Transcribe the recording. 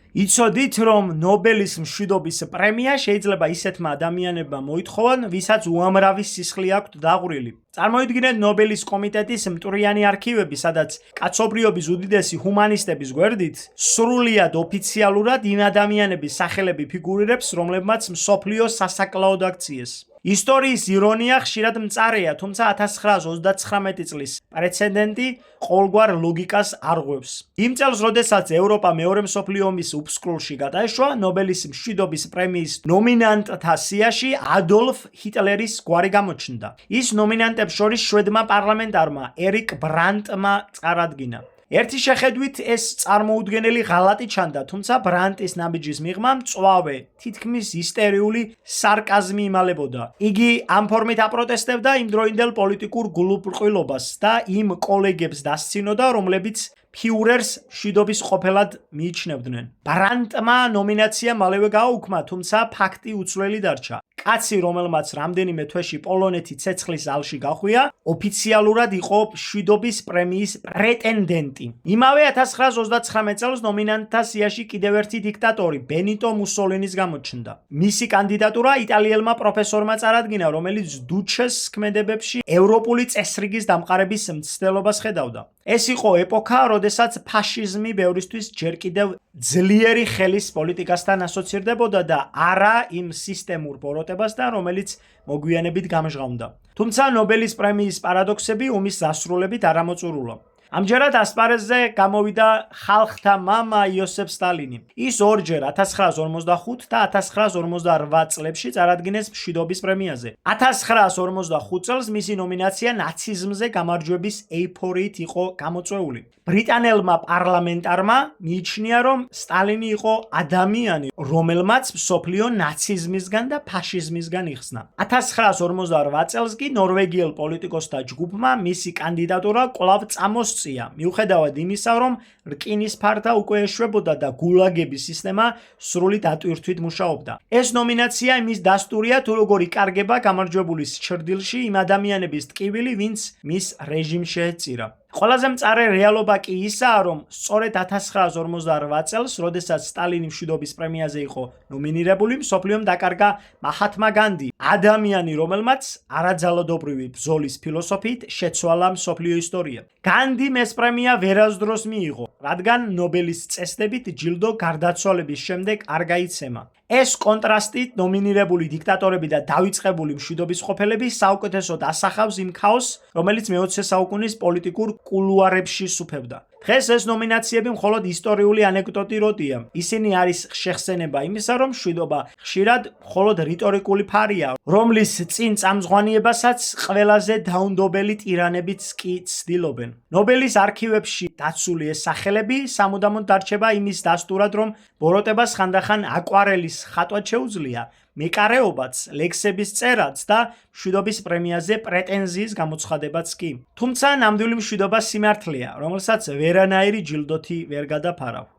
იცოდით, რომ ნობელის მშვიდობის პრემია შეიძლება ისეთმა ადამიანებმა მოითხოვან, ვისაც უამრავი სისხლი აქვთ დაღვრილი. წარმოიდგინეთ ნობელის კომიტეტის მტვრიანი არქივები, სადაც კაცობრიობის უდიდესი ჰუმანისტების გვერდით სრულიად ოფიციალურად იმ ადამიანების სახელები ფიგურირებს, რომლებმაც მსოფლიოს სასაკლაოდ აქციეს. ისტორიის ირონია ხშირად მწარეა, თუმცა 1929 წლის პრეცედენტი ყოველგვარ ლოგიკას არღვევს. იმ წელს, როდესაც ევროპა მეორე მსოფლიო ომის უფსკრულში გადაეშვა, ნობელის მშვიდობის პრემიის ნომინანტთა სიაში ადოლფ ჰიტლერის გვარი გამოჩნდა. ის ნომინანტებს შორის შვედმა პარლამენტარმა ერიკ ბრანდტმა წარადგინა. ერთი შეხედვით ეს წარმოუდგენელი ღალატი ჩანდა, თუმცა ბრანტის ნაბიჯის მიღმა მწვავე, თითქმის ისტერიული სარკაზმი იმალებოდა. იგი ამ ფორმით აპროტესტებდა იმდროინდელ პოლიტიკურ გულუბრყვილობას და იმ კოლეგებს დასცინოდა, რომლებიც ფიურერს მშვიდობის ყოფილად მიიჩნევდნენ. ბრანდტმა ნომინაცია მალევე გააუქმა, თუმცა ფაქტი უცვლელი დარჩა. კაცი, რომელმაც რამდენიმე თვეში პოლონეთი ცეცხლის ზალში გახვია, ოფიციალურად იყო მშვიდობის პრემიის პრეტენდენტი. იმავე 1929 წელს ნომინანტთა სიაში კიდევ ერთი დიქტატორი, ბენიტო მუსოლინის გამოჩნდა. მისი კანდიდატურა იტალიელმა პროფესორმა წარადგინა, რომელიც დუჩეს ქმედებებში ევროპული წესრიგის დამყარების მცდელობას ხედავდა. ეს იყო ეპოქა, როდესაც ფაშიზმი ბევრისთვის ჯერ კიდევ ძლიერი ხელის პოლიტიკასთან ასოცირდებოდა და არა იმ სისტემურ ბოროტებასთან, რომელიც მოგვიანებით გამჟღავნდა. თუმცა ნობელის პრემიის პარადოქსები ომის დასრულებით არ ამოწურულა. ამჯერად ასპარეზზე გამოვიდა ხალხთა მამა იოსებ სტალინი. ის ორჯერ 1945 და 1948 წლებში წარადგინეს მშვიდობის პრემიაზე. 1945 წელს მისი ნომინაცია ნაციზმზე გამარჯვების ეიფორიით იყო გამოწვეული. ბრიტანელმა პარლამენტარმა მიიჩნია, რომ სტალინი იყო ადამიანი, რომელმაც მსოფლიო ნაციზმისგან და ფაშიზმისგან იხსნა. 1948 წელს კი ნორვეგიელ პოლიტიკოსთა ჯგუფმა მისი კანდიდატურა კვლავ წამოსწია, მიუხედავად იმისა, რომ რკინის ფარდა უკვე ეშვებოდა და გულაგების სისტემა სრული დატვირთვით მუშაობდა. ეს ნომინაცია იმის დასტურია, თუ როგორ იკარგება გამარჯვებულის ჩრდილში იმ ადამიანების ტკივილი, ვინც მის რეჟიმს შეეწირა. ყველაზე მწარე რეალობა კი ისაა, რომ სწორედ 1948 წელს, როდესაც სტალინი მშვიდობის პრემიაზე იყო ნომინირებული, მსოფლიომ დაკარგა მაჰათმა განდი, ადამიანი, რომელმაც არაძალადობრივი ბრძოლის ფილოსოფიით შეცვალა მსოფლიო ისტორია. განდიმ ეს პრემია ვერასდროს მიიღო, რადგან ნობელის წესდებით ჯილდო გარდაცვალების შემდეგ არ გაიცემა. ეს კონტრასტი ნომინირებული დიქტატორები და დავიწყებული მშვიდობის ყოფილები საუკეთესოდ ასახავს იმ ქაოსს, რომელიც მე-20 საუკუნის პოლიტიკურ კულუარებში სუფევდა. დღეს ეს ნომინაციები მხოლოდ ისტორიული ანეკდოტი როდია. ისინი არის შეხსენება იმისა, რომ მშვიდობა ხშირად მხოლოდ რიტორიკული ფარია, რომლის წინ წამზღვანიებასაც ყველაზე დაუნდობელი ტირანებიც კი ცდილობენ. ნობელის არქივებში დაცული ეს სახელები სამუდამოდ დარჩება იმის დასტურად, რომ ბოროტებას ხანდახან აკვარელის ხატვად შეუძლია, მეკარეობაც, ლექსების წერაც და მშვიდობის პრემიაზე პრეტენზიის გამოცხადებაც კი. თუმცა ნამდვილი მშვიდობა სიმართლეა, რომელსაც ვერანაირი ჯილდოთი ვერ გადაფარავ.